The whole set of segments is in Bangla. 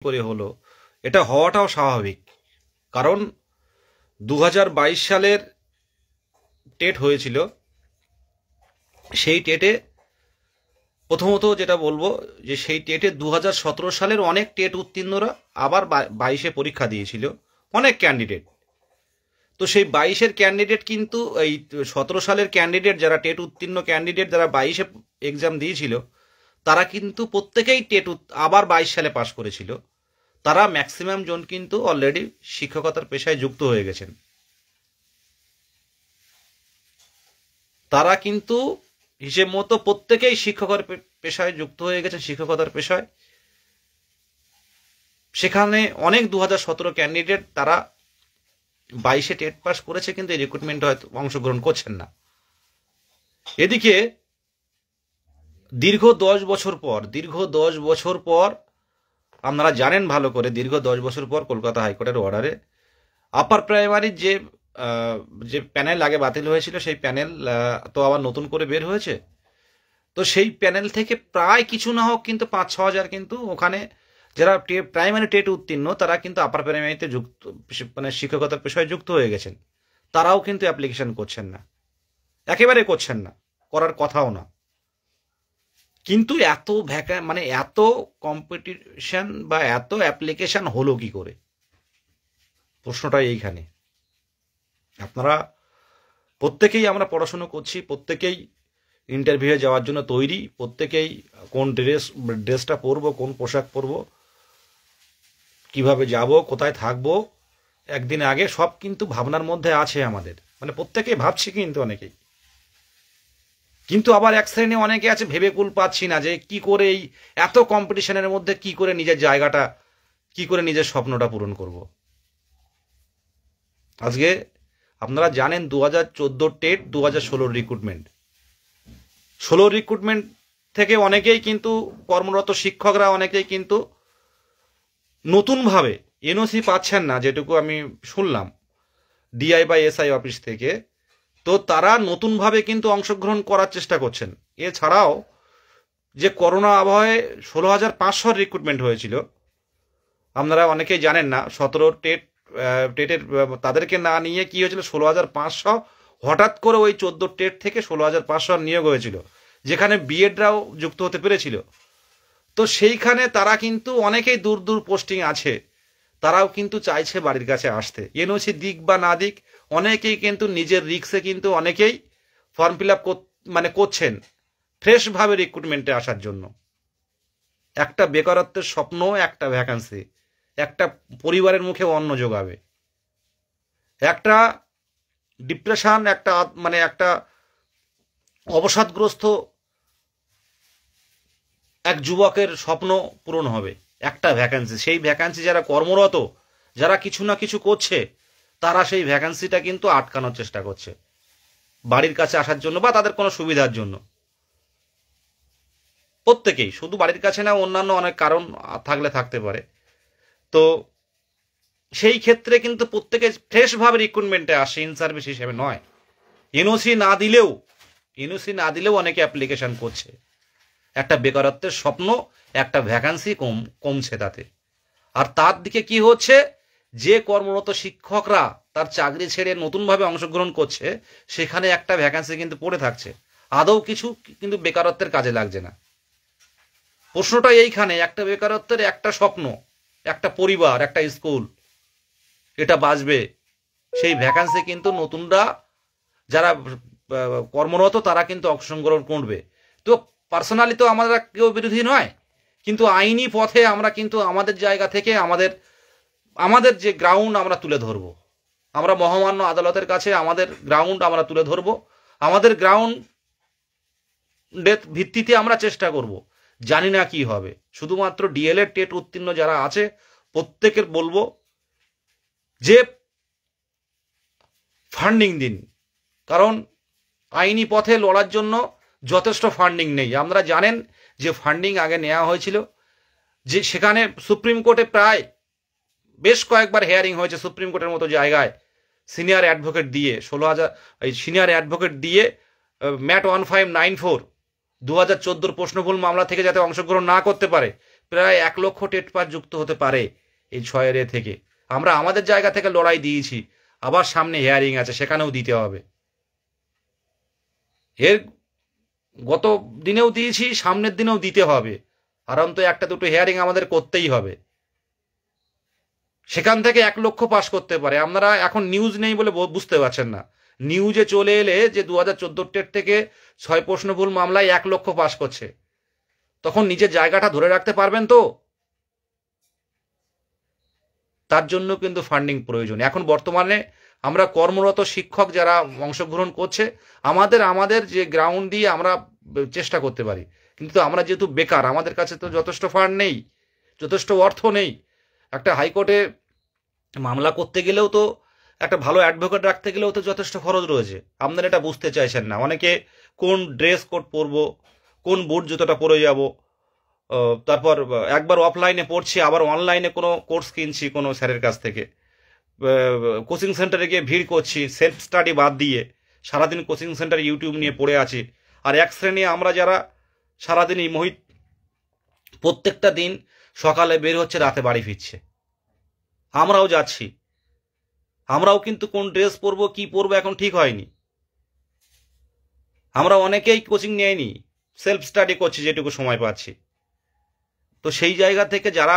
করে হলো, এটা হওয়াটাও স্বাভাবিক। কারণ 2022 সালের টেট হয়েছিল, সেই টেটে প্রথমত যেটা বলবো যে সেই টেটে 2017 সালের অনেক টেট উত্তীর্ণরা আবার 22-এ পরীক্ষা দিয়েছিল, অনেক ক্যান্ডিডেট। তো সেই 22-এর ক্যান্ডিডেট কিন্তু এই 17 সালের ক্যান্ডিডেট, যারা টেট উত্তীর্ণ ক্যান্ডিডেট যারা 22-এ এক্সাম দিয়েছিল, তারা কিন্তু প্রত্যেকেই টেট আবার 22 সালে পাশ করেছিল। তারা ম্যাক্সিমাম জন কিন্তু অলরেডি শিক্ষকতার পেশায় যুক্ত হয়ে গেছেন। তারা কিন্তু হিসেব মতো প্রত্যেকেই শিক্ষকের পেশায় যুক্ত হয়ে গেছেন, শিক্ষকতার পেশায়। সেখানে অনেক 2017 ক্যান্ডিডেট তারা 22-এ টেট পাস করেছে, কিন্তু এই রিক্রুটমেন্টে হয়তো অংশগ্রহণ করছেন না। এদিকে দীর্ঘ 10 বছর পর আপনারা জানেন ভালো করে, দীর্ঘ 10 বছর পর কলকাতা হাইকোর্টের অর্ডারে আপার প্রাইমারির যে প্যানেল আগে বাতিল হয়েছিল, সেই প্যানেল তো আবার নতুন করে বের হয়েছে। তো সেই প্যানেল থেকে প্রায় কিছু না হোক কিন্তু 5-6 হাজার কিন্তু ওখানে যারা প্রাইমারি টেট উত্তীর্ণ তারা কিন্তু আপার প্রাইমারিতে যুক্ত, মানে শিক্ষকতার পেশায় যুক্ত হয়ে গেছেন। তারাও কিন্তু অ্যাপ্লিকেশন করছেন না, একেবারে করছেন না, করার কথাও না। কিন্তু এত মানে এত কম্পিটিশন বা এত অ্যাপ্লিকেশন হলো কি করে? প্রশ্নটা এইখানে। আপনারা প্রত্যেকেই আমরা পড়াশুনো করছি, প্রত্যেকেই ইন্টারভিউয়ে যাওয়ার জন্য তৈরি, প্রত্যেকেই কোন ড্রেসটা পরবো, কোন পোশাক পরবো, কিভাবে যাব, কোথায় থাকবো একদিন আগে, সব কিন্তু ভাবনার মধ্যে আছে আমাদের, মানে প্রত্যেকেই ভাবছি কিন্তু অনেকেই। কিন্তু আবার এক শ্রেণী অনেকে আছে ভেবে কুল পাচ্ছি না যে কি করে এই এত কম্পিটিশনের মধ্যে কি করে নিজের জায়গাটা, কি করে নিজের স্বপ্নটা পূরণ করব। আজকে আপনারা জানেন 2014 টেট, 2016 রিক্রুটমেন্ট, 16 রিক্রুটমেন্ট থেকে অনেকেই কিন্তু কর্মরত শিক্ষকরা অনেকেই কিন্তু নতুনভাবে এনওসি পাচ্ছেন না, যেটুকু আমি শুনলাম ডিআই বা এসআই অফিস থেকে। তো তারা নতুনভাবে কিন্তু অংশগ্রহণ করার চেষ্টা করছেন। এছাড়াও যে করোনা আবহে 16,500 রিক্রুটমেন্ট হয়েছিল, আপনারা অনেকেই জানেন না। 17 টেটের তাদেরকে না নিয়ে কি হয়েছিল, 16,500 হঠাৎ করে ওই 14 টেট থেকে 16,500 নিয়োগ হয়েছিল, যেখানে বিএডরাও যুক্ত হতে পেরেছিল। তো সেইখানে তারা কিন্তু অনেকেই দূর দূর পোস্টিং আছে, তারাও কিন্তু চাইছে বাড়ির কাছে আসতে। এনওসি দিক বা না দিক, অনেকেই কিন্তু নিজের রিক্সে কিন্তু অনেকেই ফর্ম ফিল আপ মানে করছেন ফ্রেশভাবে রিক্রুটমেন্টে আসার জন্য। একটা বেকারত্বের স্বপ্ন, একটা ভ্যাকান্সি, একটা পরিবারের মুখে অন্ন যোগাবে, একটা ডিপ্রেশন, একটা মানে একটা অবসাদগ্রস্ত এক যুবকের স্বপ্ন পূরণ হবে, একটা ভ্যাকান্সি। সেই ভ্যাকান্সি যারা কর্মরত, যারা কিছু না কিছু করছে, তারা সেই ভ্যাকান্সিটা কিন্তু আটকানোর চেষ্টা করছে বাড়ির কাছে আসার জন্য বা তাদের কোনো সুবিধার জন্য। প্রত্যেকেই, শুধু বাড়ির কাছে না, অন্যান্য অনেক কারণ থাকলে থাকতে পারে। তো সেই ক্ষেত্রে কিন্তু প্রত্যেকে ফ্রেশভাবে রিক্রুটমেন্টে আসে, ইন সার্ভিস হিসেবে নয়। এনওসি না দিলেও অনেকে অ্যাপ্লিকেশন করছে। একটা বেকারত্বের স্বপ্ন, একটা ভ্যাকান্সি কমছে তাতে। আর তার দিকে কি হচ্ছে, যে কর্মরত শিক্ষকরা তার চাকরি ছেড়ে নতুনভাবে অংশগ্রহণ করছে, সেখানে একটা ভ্যাকান্সি কিন্তু পড়ে থাকছে, আদৌ কিছু কিন্তু বেকারত্বের কাজে লাগছে না। প্রশ্নটা এইখানে, একটা বেকারত্বের একটা স্বপ্ন, একটা পরিবার, একটা স্কুল, এটা বাঁচবে। সেই ভ্যাকান্সি কিন্তু নতুনরা যারা কর্মরত তারা কিন্তু অংশগ্রহণ করবে। তো পার্সোনালি তো আমরা কেউ বিরোধী নয়, কিন্তু আইনি পথে আমরা কিন্তু আমাদের জায়গা থেকে আমাদের যে গ্রাউন্ড আমরা তুলে ধরব। আমরা মহামান্য আদালতের কাছে আমাদের গ্রাউন্ড আমরা তুলে ধরব। আমাদের গ্রাউন্ডের ভিত্তিতে আমরা চেষ্টা করব। জানি না কি হবে, শুধুমাত্র ডিএলএড টেট উত্তীর্ণ যারা আছে প্রত্যেকের বলবো যে ফান্ডিং দিন, কারণ আইনি পথে লড়ার জন্য যথেষ্ট ফান্ডিং নেই। আপনারা জানেন যে ফান্ডিং আগে নেওয়া হয়েছিল, যে সেখানে সুপ্রিম কোর্টে প্রায় বেশ কয়েকবার হেয়ারিং হয়েছে, সুপ্রিম কোর্টের মতো জায়গায় সিনিয়র অ্যাডভোকেট দিয়ে, 16,000 এই সিনিয়র অ্যাডভোকেট দিয়ে ম্যাট 1594 2014 প্রশ্নভুল মামলা থেকে যাতে অংশগ্রহণ না করতে পারে, প্রায় 1 লক্ষ টেট পাস যুক্ত হতে পারে এই 6 এরিয়া থেকে। আমরা আমাদের জায়গা থেকে লড়াই দিয়েছি, আবার সামনে হিয়ারিং আছে, সেখানেও দিতে হবে। এর গত দিনেও দিয়েছি, সামনের দিনেও দিতে হবে। আর অন্তত 1-2 হিয়ারিং আমাদের করতেই হবে। সেখান থেকে 1 লক্ষ পাস করতে পারে। আপনারা এখন নিউজ নেই বলে বুঝতে পারছেন না। নিউজে চলে এলে যে 2014 টেট থেকে 6 প্রশ্ন ভুল মামলায় 1 লক্ষ পাস করছে, তখন নিজের জায়গাটা ধরে রাখতে পারবেন তো? তার জন্য কিন্তু ফান্ডিং প্রয়োজন। এখন বর্তমানে আমরা কর্মরত শিক্ষক যারা অংশগ্রহণ করছে, আমাদের যে গ্রাউন্ড দিয়ে আমরা চেষ্টা করতে পারি, কিন্তু আমরা যেহেতু বেকার, আমাদের কাছে তো যথেষ্ট ফান্ড নেই, যথেষ্ট অর্থ নেই। একটা হাইকোর্টে মামলা করতে গেলেও তো, একটা ভালো অ্যাডভোকেট রাখতে গেলেও তো যথেষ্ট খরচ রয়েছে। আপনারা এটা বুঝতে চাইছেন না। অনেকে কোন ড্রেস কোড পরবো, কোন বুট জুতোটা পরে যাব, তারপর একবার অফলাইনে পড়ছি, আবার অনলাইনে কোনো কোর্স কিনছি কোনো স্যারের কাছ থেকে, কোচিং সেন্টারে গিয়ে ভিড় করছি, সেলফ স্টাডি বাদ দিয়ে সারাদিন কোচিং সেন্টারে ইউটিউব নিয়ে পড়ে আছি। আর এক শ্রেণী আমরা যারা সারাদিনই প্রত্যেকটা দিন সকালে বের হচ্ছে, রাতে বাড়ি ফিরছে। আমরাও যাচ্ছি, আমরাও কিন্তু কোন ড্রেস পরবো, কি পরবো এখন ঠিক হয়নি। আমরা অনেকেই কোচিং নেয়নি, সেলফ স্টাডি করছি যেটুকু সময় পাচ্ছি। তো সেই জায়গা থেকে যারা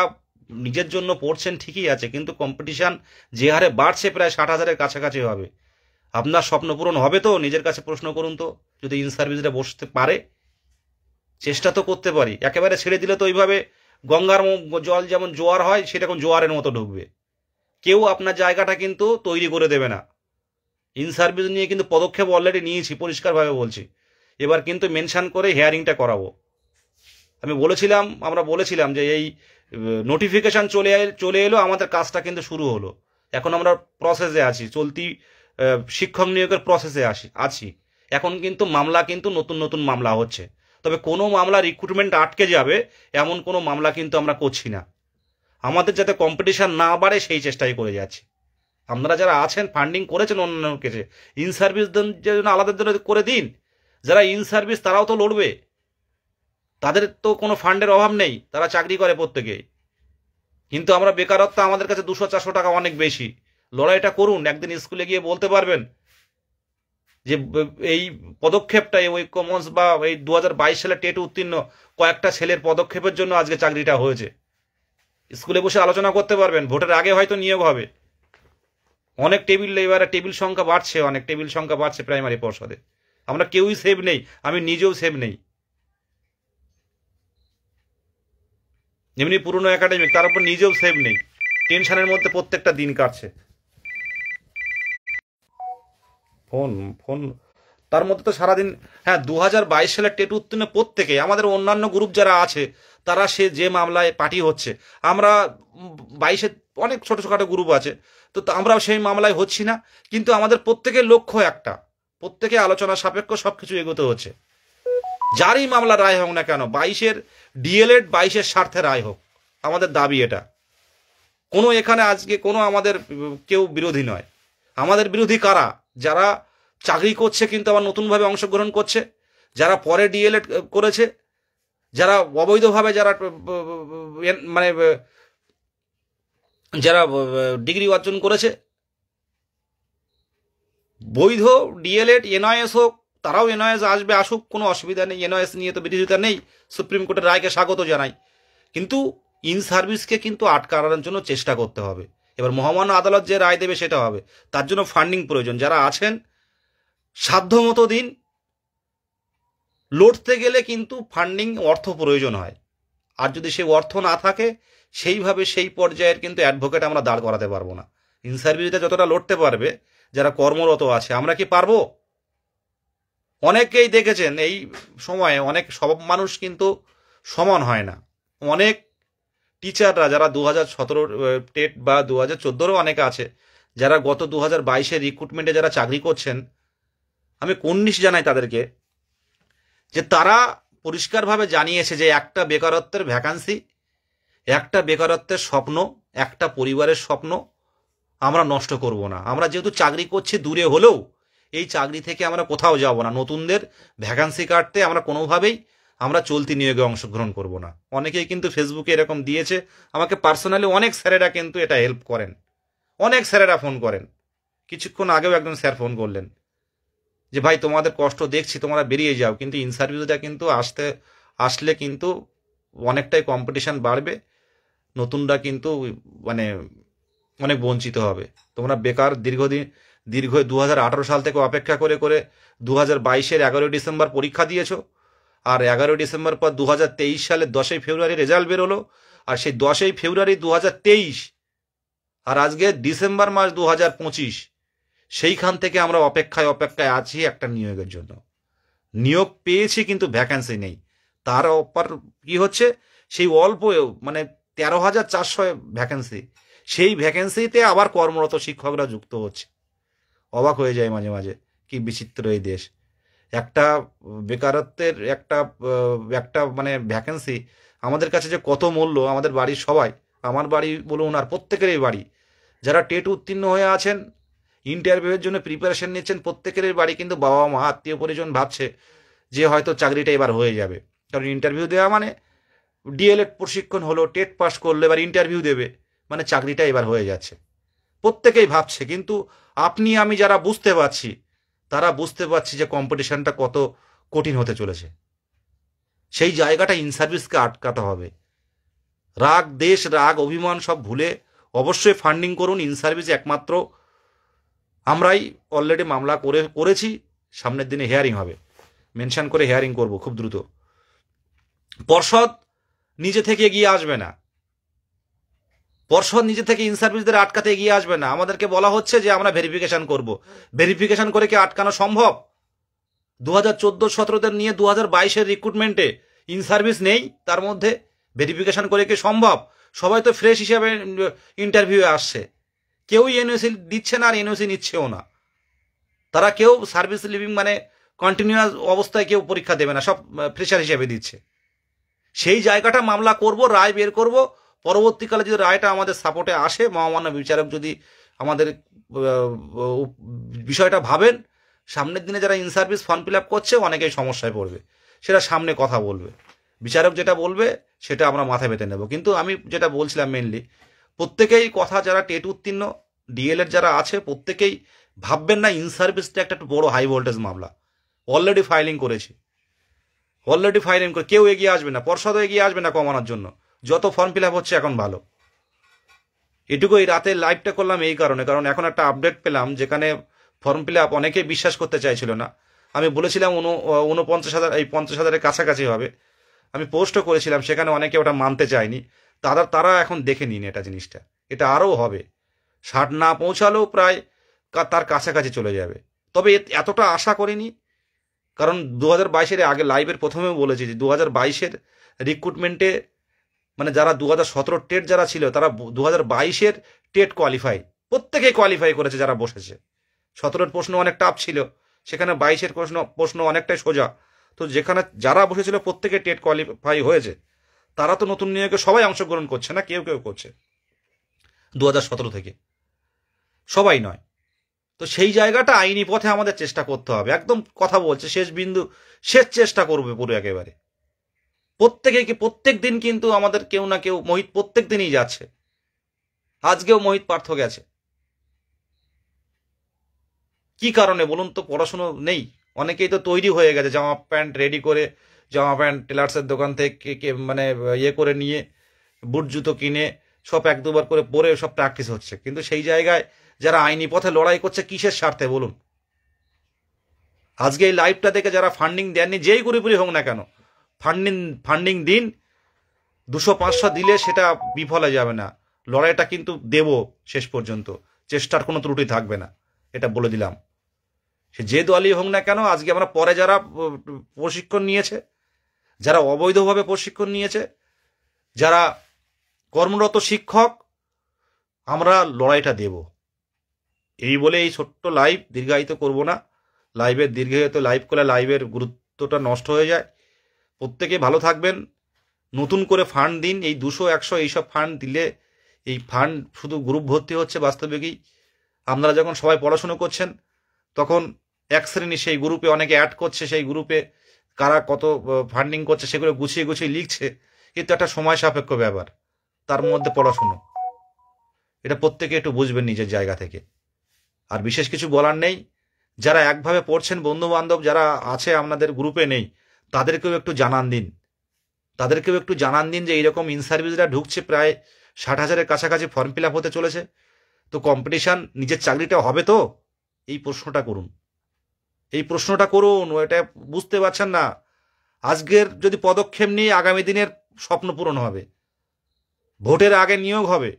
নিজের জন্য পড়ছেন ঠিকই আছে, কিন্তু কম্পিটিশান যে হারে বাড়ছে, প্রায় 60,000-এর কাছাকাছি হবে। আপনার স্বপ্ন পূরণ হবে তো? নিজের কাছে প্রশ্ন করুন তো। যদি ইন সার্ভিসটা বসতে পারে, চেষ্টা তো করতে পারি। একেবারে ছেড়ে দিলে তো ওইভাবে গঙ্গার জল যেমন জোয়ার হয়, সেরকম জোয়ারের মতো ঢুকবে। কেউ আপনার জায়গাটা কিন্তু তৈরি করে দেবে না। ইন সার্ভিস নিয়ে কিন্তু পদক্ষেপ অলরেডি নিয়েছি, পরিষ্কারভাবে বলছি। এবার কিন্তু মেনশন করে হিয়ারিংটা করাবো। আমরা বলেছিলাম যে এই নোটিফিকেশন চলে এলো, আমাদের কাজটা কিন্তু শুরু হলো। এখন আমরা প্রসেসে আছি, চলতি শিক্ষক নিয়োগের প্রসেসে আছি। এখন কিন্তু মামলা কিন্তু নতুন মামলা হচ্ছে। তবে কোনো মামলা রিক্রুটমেন্ট আটকে যাবে এমন কোনো মামলা কিন্তু আমরা করছি না। আমাদের যাতে কম্পিটিশন না বাড়ে সেই চেষ্টাই করে যাচ্ছি। আপনারা যারা আছেন, ফান্ডিং করেছেন অন্যান্য কেসে, ইন সার্ভিস জন্য আলাদা করে দিন। যারা ইন সার্ভিস তারাও তো লড়বে, তাদের তো কোনো ফান্ডের অভাব নেই, তারা চাকরি করে প্রত্যেকেই। কিন্তু আমরা বেকারত্ব, আমাদের কাছে 200-400 টাকা অনেক বেশি। লড়াইটা করুন, একদিন স্কুলে গিয়ে বলতে পারবেন যে এই পদক্ষেপটা, ওই কমন্স বা এই 2022 সালে টেট উত্তীর্ণ কয়েকটা ছেলের পদক্ষেপের জন্য আজকে চাকরিটা হয়েছে। স্কুলে বসে আলোচনা করতে পারবেন। ভোটের আগে হয়তো নিয়োগ হবে। অনেক এবারে টেবিল সংখ্যা বাড়ছে প্রাইমারি পর্ষদে। আমরা কেউই সেভ নেই, আমি নিজেও সেভ নেই। এমনি পুরনো একাডেমিক, তার উপর নিজেও সেভ নেই। টেনশনের মধ্যে প্রত্যেকটা দিন কাটছে। ফোন তার মধ্যে তো সারাদিন। হ্যাঁ, 2022 সালের টেট উত্তীর্ণ প্রত্যেকে, আমাদের অন্যান্য গ্রুপ যারা আছে তারা যে মামলায় পার্টি হচ্ছে, আমরা 22-এ অনেক ছোটখাটো গ্রুপ আছে, তো আমরাও সেই মামলায় হচ্ছি না। কিন্তু আমাদের প্রত্যেকের লক্ষ্য একটা, প্রত্যেকে আলোচনা সাপেক্ষ সবকিছু এগোতে হচ্ছে। যারই মামলা রায় হোক না কেন, 22-এর ডিএলএড 22-এর স্বার্থে রায় হোক, আমাদের দাবি এটা। কোনো এখানে আজকে কোনো আমাদের কেউ বিরোধী নয়। আমাদের বিরোধী কারা? যারা চাকরি করছে কিন্তু আবার নতুনভাবে অংশগ্রহণ করছে, যারা পরে ডিএলএড করেছে, যারা অবৈধভাবে যারা ডিগ্রি অর্জন করেছে। বৈধ ডিএলএড এনআইএস হোক, তারাও এনআইএস আসুক, কোনো অসুবিধা নেই। এনআইএস নিয়ে তো বিরোধিতা নেই, সুপ্রিম কোর্টের রায়কে স্বাগত জানাই। কিন্তু ইন সার্ভিসকে কিন্তু আটকানোর জন্য চেষ্টা করতে হবে। এবার মহামান্য আদালত যে রায় দেবে সেটা হবে। তার জন্য ফান্ডিং প্রয়োজন। যারা আছেন সাধ্যমতো দিন। লড়তে গেলে কিন্তু ফান্ডিং, অর্থ প্রয়োজন হয়। আর যদি সেই অর্থ না থাকে, সেইভাবে সেই পর্যায়ের কিন্তু অ্যাডভোকেট আমরা দাঁড় করাতে পারবো না। ইন সার্ভিসে যতটা লড়তে পারবে যারা কর্মরত আছে, আমরা কি পারবো? অনেকেই দেখেছেন এই সময়ে, সব মানুষ কিন্তু সমান হয় না। অনেক টিচাররা যারা 2017 টেট বা 2014-ও অনেকে আছে, যারা গত 2022-এর রিক্রুটমেন্টে যারা চাকরি করছেন, আমি কুর্নিশ জানাই তাদেরকে, যে তারা পরিষ্কারভাবে জানিয়েছে যে একটা বেকারত্বের ভ্যাকান্সি, একটা বেকারত্বের স্বপ্ন, একটা পরিবারের স্বপ্ন আমরা নষ্ট করব না। আমরা যেহেতু চাকরি করছি দূরে হলেও, এই চাকরি থেকে আমরা কোথাও যাব না। নতুনদের ভ্যাকান্সি কাটতে আমরা কোনোভাবেই আমরা চলতি নিয়োগে অংশগ্রহণ করব না। অনেকেই কিন্তু ফেসবুকে এরকম দিয়েছে, আমাকে পার্সোনালি অনেক স্যারেরা কিন্তু এটা হেল্প করেন, অনেক স্যারেরা ফোন করেন। কিছুক্ষণ আগেও একজন স্যার ফোন করলেন যে ভাই তোমাদের কষ্ট দেখছি, তোমরা বেরিয়ে যাও, কিন্তু ইন্টারভিউটা কিন্তু আসলে কিন্তু অনেকটাই কম্পিটিশান বাড়বে, নতুনরা কিন্তু মানে অনেক বঞ্চিত হবে। তোমরা বেকার দীর্ঘ 2018 সাল থেকে অপেক্ষা করে করে 2022-এর 11 ডিসেম্বর পরীক্ষা দিয়েছো, আর 11 ডিসেম্বর পর 2023 সালের 10ই ফেব্রুয়ারি রেজাল্ট বেরোলো, আর সেই 10ই ফেব্রুয়ারি 2023 আর আজকে ডিসেম্বর মাস 2025, সেইখান থেকে আমরা অপেক্ষায় আছি একটা নিয়োগের জন্য। নিয়োগ পেয়েছি কিন্তু ভ্যাকেন্সি নেই। তার অপর কি হচ্ছে, সেই অল্প মানে 13,400 ভ্যাকেন্সি, সেই ভ্যাকেন্সিতে আবার কর্মরত শিক্ষকরা যুক্ত হচ্ছে। অবাক হয়ে যায় মাঝে মাঝে, কি বিচিত্র এই দেশ। একটা বেকারত্বের একটা মানে ভ্যাকেন্সি আমাদের কাছে যে কত মূল্য, আমাদের বাড়ির সবাই, আমার বাড়ি বলুন আর প্রত্যেকেরই বাড়ি, যারা টেট উত্তীর্ণ হয়ে আছেন, ইন্টারভিউয়ের জন্য প্রিপারেশন নিচ্ছেন, প্রত্যেকেরই বাড়ি কিন্তু বাবা মা আত্মীয় পরিজন ভাবছে যে হয়তো চাকরিটা এবার হয়ে যাবে। কারণ ইন্টারভিউ দেওয়া মানে ডিএলএড প্রশিক্ষণ হলো, টেট পাস করলে এবার ইন্টারভিউ দেবে, মানে চাকরিটা এবার হয়ে যাচ্ছে, প্রত্যেকেই ভাবছে। কিন্তু আপনি আমি যারা বুঝতে পারছি, তারা বুঝতে পারছি যে কম্পিটিশনটা কত কঠিন হতে চলেছে। সেই জায়গাটা ইন সার্ভিসকে আটকাতে হবে। রাগ দেশ, রাগ অভিমান সব ভুলে অবশ্যই ফান্ডিং করুন। ইন সার্ভিস একমাত্র আমরাই অলরেডি মামলা করেছি, সামনের দিনে হিয়ারিং হবে, মেনশন করে হিয়ারিং করব খুব দ্রুত। পর্ষদ নিজে থেকে এগিয়ে আসবে না, পর্ষদ নিজে থেকে ইন সার্ভিসদের আটকাতে এগিয়ে আসবে না। আমাদেরকে বলা হচ্ছে যে আমরা ভেরিফিকেশন করব, ভেরিফিকেশন করে কি আটকানো সম্ভব? 2014-17 নিয়ে 2022-এর রিক্রুটমেন্টে ইন সার্ভিস নেই, তার মধ্যে ভেরিফিকেশন করে কি সম্ভব? সবাই তো ফ্রেশ হিসাবে ইন্টারভিউ আসছে, কেউই এনওসি দিচ্ছে না আর এনওসি নিচ্ছেও না। তারা কেউ সার্ভিস লিভিং মানে কন্টিনিউয়াস অবস্থায় কেউ পরীক্ষা দেবে না, সব ফ্রেশার হিসেবে দিচ্ছে। সেই জায়গাটা মামলা করব, রায় বের করব। পরবর্তীকালে যদি রায়টা আমাদের সাপোর্টে আসে, মহামান্য বিচারক যদি আমাদের বিষয়টা ভাবেন, সামনের দিনে যারা in service form fill up করছে অনেকেই সমস্যায় পড়বে, সেটা সামনে কথা বলবে, বিচারক যেটা বলবে সেটা আমরা মাথায় পেতে নেব। কিন্তু আমি যেটা বলছিলাম মেনলি, প্রত্যেকেই কথা, যারা টেট উত্তীর্ণ ডিএলএড যারা আছে, প্রত্যেকেই ভাববেন না ইন সার্ভিসটা একটা বড় হাই ভোল্টেজ মামলা। অলরেডি ফাইলিং করেছে, কেউ এগিয়ে আসবে না, পর্ষদও এগিয়ে আসবে না কমানোর জন্য। যত ফর্ম ফিল আপ হচ্ছে এখন ভালো। এটুকু এই রাতে লাইভটা করলাম এই কারণে, কারণ এখন একটা আপডেট পেলাম যেখানে ফর্ম ফিল আপ অনেকেই বিশ্বাস করতে চাইছিল না। আমি বলেছিলাম 49,000, এই 50,000-এর কাছাকাছি হবে, আমি পোস্টও করেছিলাম, সেখানে অনেকে ওটা মানতে চায়নি। তারা এখন দেখে নিন এটা জিনিসটা, এটা আরও হবে, 60 না পৌঁছালেও প্রায় তার কাছাকাছি চলে যাবে। তবে এতটা আশা করিনি, কারণ 2022-এর আগে লাইভের প্রথমেও বলেছি যে 2022-এর রিক্রুটমেন্টে মানে যারা 2017 টেট যারা ছিল, তারা 2022-এর টেট কোয়ালিফাই, প্রত্যেকেই কোয়ালিফাই করেছে যারা বসেছে। 17-এর প্রশ্ন অনেক টাফ ছিল, সেখানে 22-এর প্রশ্ন অনেকটাই সোজা। তো যেখানে যারা বসেছিল প্রত্যেকে টেট কোয়ালিফাই হয়েছে, তারা তো নতুন নিয়োগে সবাই অংশগ্রহণ করছে না, কেউ কেউ করছে 2017 থেকে, সবাই নয়। তো সেই জায়গাটা আইনি পথে আমাদের চেষ্টা করতে হবে, একদম কথা বলছে শেষ বিন্দু, শেষ চেষ্টা করবে পুরো একেবারে। প্রত্যেক দিন কিন্তু আমাদের কেউ না কেউ, মোহিত প্রত্যেক দিনই যাচ্ছে, আজকেও মোহিত পার্থ গেছে। কি কারণে বলুন তো? পড়াশুনো নেই, অনেকেই তো তৈরি হয়ে গেছে, জামা প্যান্ট রেডি করে, জামা প্যান্ট টেলার্সের দোকান থেকে মানে করে নিয়ে, বুট জুতো কিনে সব 1-2 বার করে পরে সব প্র্যাকটিস হচ্ছে। কিন্তু সেই জায়গায় যারা আইনি পথে লড়াই করছে কিসের স্বার্থে বলুন? আজকে এই লাইভটা দেখে যারা ফান্ডিং দেননি, যেই গরিবই হোক না কেন, ফান্ডিং দিন। 200-500 দিলে সেটা বিফলে যাবে না, লড়াইটা কিন্তু দেব শেষ পর্যন্ত, চেষ্টার কোনো ত্রুটি থাকবে না, এটা বলে দিলাম। সে যে দলই হোক না কেন, আজকে আমরা পরে যারা প্রশিক্ষণ নিয়েছে, যারা অবৈধভাবে প্রশিক্ষণ নিয়েছে, যারা কর্মরত শিক্ষক, আমরা লড়াইটা দেব। এই বলে এই ছোট্ট লাইভ দীর্ঘায়িত করব না। দীর্ঘায়িত লাইভ করলে লাইভের গুরুত্বটা নষ্ট হয়ে যায়। প্রত্যেকে ভালো থাকবেন, নতুন করে ফান্ড দিন। এই 200-100 এইসব ফান্ড দিলে, এই ফান্ড শুধু গ্রুপ ভর্তি হচ্ছে বাস্তবিকই। আপনারা যখন সবাই পড়াশুনো করছেন, তখন এক শ্রেণী সেই গ্রুপে অনেকে অ্যাড করছে, সেই গ্রুপে কারা কত ফান্ডিং করছে সেগুলো গুছিয়ে গুছিয়ে লিখছে, কিন্তু একটা সময় সাপেক্ষ ব্যাপার, তার মধ্যে পড়াশুনো, এটা প্রত্যেকে একটু বুঝবেন নিজের জায়গা থেকে। আর বিশেষ কিছু বলার নেই, যারা একভাবে পড়ছেন বন্ধু বান্ধব যারা আছে আপনাদের গ্রুপে নেই, তাদেরকেও একটু জানান দিন, তাদেরকেও একটু জানান দিন যে এইরকম ইন সার্ভিসরা ঢুকছে, প্রায় 60,000-এর কাছাকাছি ফর্ম ফিল আপ হতে চলেছে। তো কম্পিটিশান নিজের চাকরিটা হবে তো? এই প্রশ্নটা করুন, এই প্রশ্নটা করুন। এটা বুঝতে পারছেন না, আজকের যদি পদক্ষেপ নিয়ে আগামী দিনের স্বপ্ন পূরণ হবে। ভোটের আগে নিয়োগ হবে,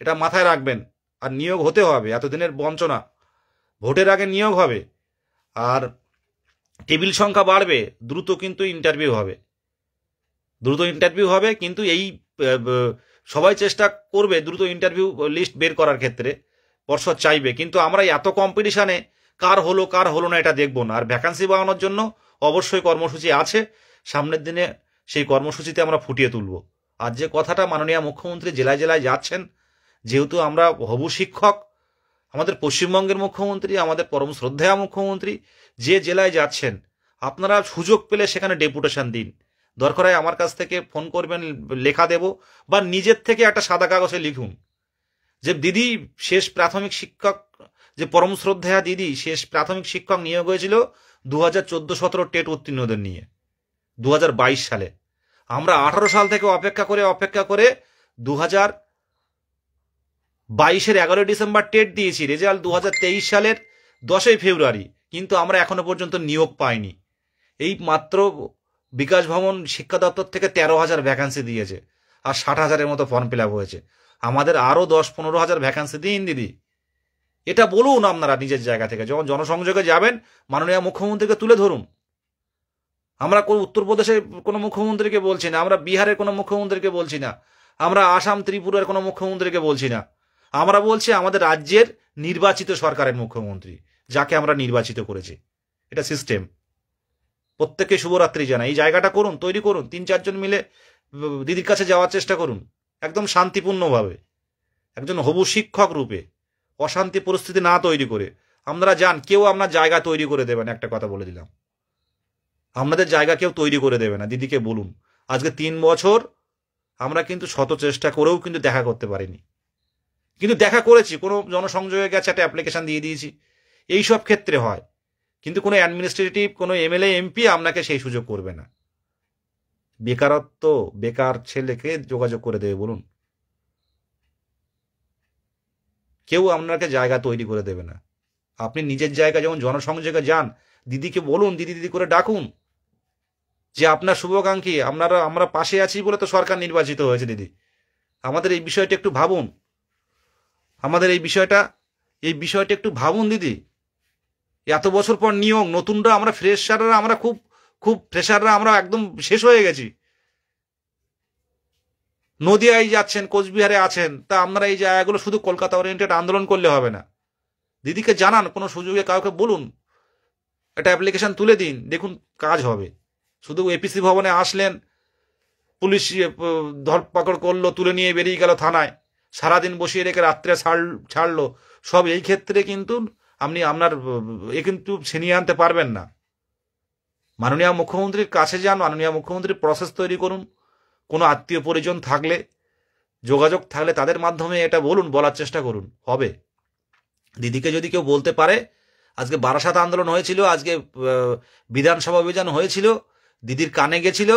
এটা মাথায় রাখবেন। আর নিয়োগ হতে হবে, এতদিনের বঞ্চনা, ভোটের আগে নিয়োগ হবে। আর টেবিল সংখ্যা বাড়বে, দ্রুত কিন্তু ইন্টারভিউ হবে, দ্রুত ইন্টারভিউ হবে। কিন্তু এই সবাই চেষ্টা করবে দ্রুত ইন্টারভিউ লিস্ট বের করার ক্ষেত্রে, পর্ষদ চাইবে। কিন্তু আমরা এত কম্পিটিশানে কার হলো না এটা দেখব না। আর ভ্যাকান্সি বাড়ানোর জন্য অবশ্যই কর্মসূচি আছে, সামনের দিনে সেই কর্মসূচিতে আমরা ফুটিয়ে তুলব। আর যে কথাটা মাননীয় মুখ্যমন্ত্রী জেলায় জেলায় যাচ্ছেন, যেহেতু আমরা হবু শিক্ষক, আমাদের পশ্চিমবঙ্গের মুখ্যমন্ত্রী, আমাদের পরম শ্রদ্ধেয় মুখ্যমন্ত্রী যে জেলায় যাচ্ছেন, আপনারা সুযোগ পেলে সেখানে ডেপুটেশন দিন। দরকার হয় আমার কাছ থেকে ফোন করবেন, লেখা দেব, বা নিজের থেকে একটা সাদা কাগজে লিখুন যে দিদি শেষ প্রাথমিক শিক্ষক, যে পরম শ্রদ্ধেয়া দিদি শেষ প্রাথমিক শিক্ষক নিয়োগ হয়েছিল 2014-17 টেট উত্তীর্ণদের নিয়ে 2022 সালে। আমরা 18 সাল থেকে অপেক্ষা করে 2022-এর 11 ডিসেম্বর টেট দিয়েছি, রেজাল্ট 2023 সালের 10 ফেব্রুয়ারি, কিন্তু আমরা এখনো পর্যন্ত নিয়োগ পাইনি। এই মাত্র বিকাশ ভবন শিক্ষা দপ্তর থেকে 13,000 ভ্যাকান্সি দিয়েছে, আর 60,000-এর মতো ফর্ম ফিল আপ হয়েছে। আমাদের আরও 10-15,000 ভ্যাকান্সি দিন দিদি, এটা বলুন আপনারা নিজের জায়গা থেকে। যখন জনসংযোগে যাবেন, মাননীয় মুখ্যমন্ত্রীকে তুলে ধরুন। আমরা কোনো উত্তরপ্রদেশের কোনো মুখ্যমন্ত্রীকে বলছি না, আমরা বিহারের কোনো মুখ্যমন্ত্রীকে বলছি না, আমরা আসাম ত্রিপুরার কোনো মুখ্যমন্ত্রীকে বলছি না, আমরা বলছি আমাদের রাজ্যের নির্বাচিত সরকারের মুখ্যমন্ত্রী, যাকে আমরা নির্বাচিত করেছি। এটা সিস্টেম। প্রত্যেককে শুভরাত্রি জানাই। এই জায়গাটা করুন, তৈরি করুন, 3-4 জন মিলে দিদির কাছে যাওয়ার চেষ্টা করুন, একদম শান্তিপূর্ণভাবে, একজন হবু শিক্ষক রূপে, অশান্তি পরিস্থিতি না তৈরি করে। আপনারা যান, কেউ আপনার জায়গা তৈরি করে দেবেন, একটা কথা বলে দিলাম, আপনাদের জায়গা কেউ তৈরি করে দেবে না। দিদিকে বলুন, আজকে 3 বছর আমরা কিন্তু শত চেষ্টা করেও কিন্তু দেখা করতে পারিনি, কিন্তু দেখা করেছি, কোনো জনসংযোগে গেছে একটা অ্যাপ্লিকেশন দিয়ে দিয়েছি। এই সব ক্ষেত্রে হয়, কিন্তু কোনো অ্যাডমিনিস্ট্রেটিভ কোনো এমএলএ এমপি আপনাকে সেই সুযোগ করবে না। বেকারত্ব, বেকার ছেলেকে যোগাযোগ করে দেবে বলুন? কেউ আপনাকে জায়গা তৈরি করে দেবে না। আপনি নিজের জায়গা যখন জনসংযোগে যান, দিদিকে বলুন, দিদি দিদি করে ডাকুন, যে আপনার শুভাকাঙ্ক্ষী, আমরা পাশে আছি বলে তো সরকার নির্বাচিত হয়েছে দিদি, আমাদের এই বিষয়টা একটু ভাবুন, আমাদের এই বিষয়টা একটু ভাবুন দিদি। এত বছর পর নিয়োগ, নতুনরা আমরা ফ্রেশাররা, আমরা খুব ফ্রেশাররা, আমরা একদম শেষ হয়ে গেছি। নদিয়ায় যাচ্ছেন, কোচবিহারে আছেন, তা আপনারা এই জায়গাগুলো শুধু কলকাতা ওরিয়েন্টেড আন্দোলন করলে হবে না। দিদিকে জানান, কোনো সুযোগে কাউকে বলুন, একটা অ্যাপ্লিকেশন তুলে দিন, দেখুন কাজ হবে। শুধু এপিসি ভবনে আসলেন, পুলিশ ধরপাকড় করলো, তুলে নিয়ে বেরিয়ে গেল থানায়, সারাদিন বসিয়ে রেখে রাত্রে ছাড়লো, সব এই ক্ষেত্রে কিন্তু আপনি আপনার কিন্তু ছিনিয়ে আনতে পারবেন না। মাননীয় মুখ্যমন্ত্রীর কাছে যান, মাননীয় মুখ্যমন্ত্রীর প্রসেস তৈরি করুন। কোনো আত্মীয় পরিজন থাকলে, যোগাযোগ থাকলে তাদের মাধ্যমে এটা বলুন, বলার চেষ্টা করুন, হবে। দিদিকে যদি কেউ বলতে পারে, আজকে বারাসাত আন্দোলন হয়েছিল, আজকে বিধানসভা অভিযান হয়েছিল, দিদির কানে গেছিল,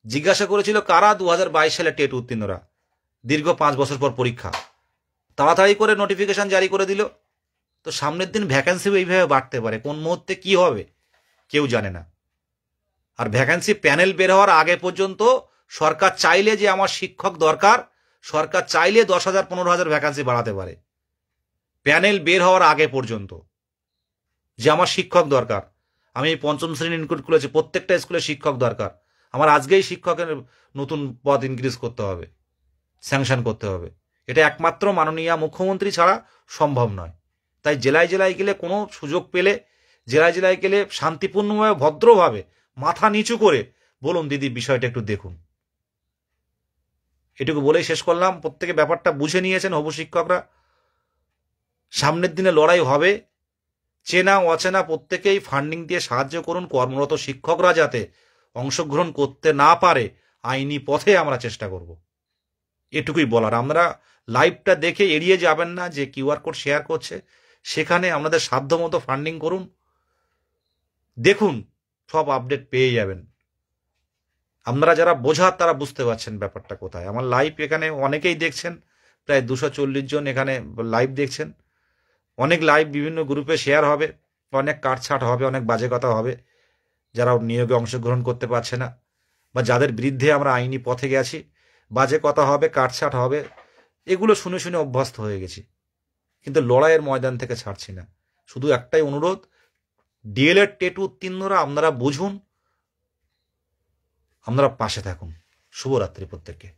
জিজ্ঞাসা করেছিল কারা 2022 সালে টেট উত্তীর্ণরা, দীর্ঘ 5 বছর পর পরীক্ষা, তাড়াতাড়ি করে নোটিফিকেশন জারি করে দিল। তো সামনের দিন ভ্যাকান্সিও এইভাবে বাড়তে পারে, কোন মুহূর্তে কি হবে কেউ জানে না। আর ভ্যাকান্সি প্যানেল বের হওয়ার আগে পর্যন্ত সরকার চাইলে, যে আমার শিক্ষক দরকার, সরকার চাইলে 10,000-15,000 ভ্যাকান্সি বাড়াতে পারে, প্যানেল বের হওয়ার আগে পর্যন্ত, যে আমার শিক্ষক দরকার। আমি 5ম শ্রেণী ইনক্লুড করেছি, প্রত্যেকটা স্কুলে শিক্ষক দরকার, আমার আজকেই শিক্ষকের নতুন পদ ইনক্রিজ করতে হবে, স্যাংশন করতে হবে। এটা একমাত্র মাননীয় মুখ্যমন্ত্রী ছাড়া সম্ভব নয়। তাই জেলায় জেলায় গেলে, কোনো সুযোগ পেলে জেলায় জেলায় গেলে শান্তিপূর্ণভাবে, ভদ্রভাবে, মাথা নিচু করে বলুন, দিদি বিষয়টা একটু দেখুন। এটুকু বলেই শেষ করলাম। প্রত্যেকে ব্যাপারটা বুঝে নিয়েছেন হবু শিক্ষকরা, সামনের দিনে লড়াই হবে, চেনা অচেনা প্রত্যেকেই ফান্ডিং দিয়ে সাহায্য করুন। কর্মরত শিক্ষকরা যাতে অংশগ্রহণ করতে না পারে আইনি পথে আমরা চেষ্টা করব, এটুকুই বলার। আমরা লাইভটা দেখে এড়িয়ে যাবেন না, যে কিউআর কোড শেয়ার করছে সেখানে আপনাদের সাধ্যমতো ফান্ডিং করুন, দেখুন সব আপডেট পেয়ে যাবেন। আপনারা যারা বোঝার তারা বুঝতে পারছেন ব্যাপারটা কোথায়। আমার লাইভ এখানে অনেকেই দেখছেন, প্রায় 240 জন এখানে লাইভ দেখছেন। অনেক লাইভ বিভিন্ন গ্রুপে শেয়ার হবে, অনেক কাটছাট হবে, অনেক বাজে কথা হবে, যারা নিয়োগে অংশগ্রহণ করতে পারছে না বা যাদের বিরুদ্ধে আমরা আইনি পথে গেছি, বাজে কথা হবে, কাটছাট হবে, এগুলো শুনে শুনে অভ্যস্ত হয়ে গেছি। কিন্তু লড়াইয়ের ময়দান থেকে ছাড়ছি না। শুধু একটাই অনুরোধ, ডিএলএড টেট উত্তীর্ণরা আপনারা বুঝুন, আপনারা পাশে থাকুন। শুভরাত্রি প্রত্যেককে।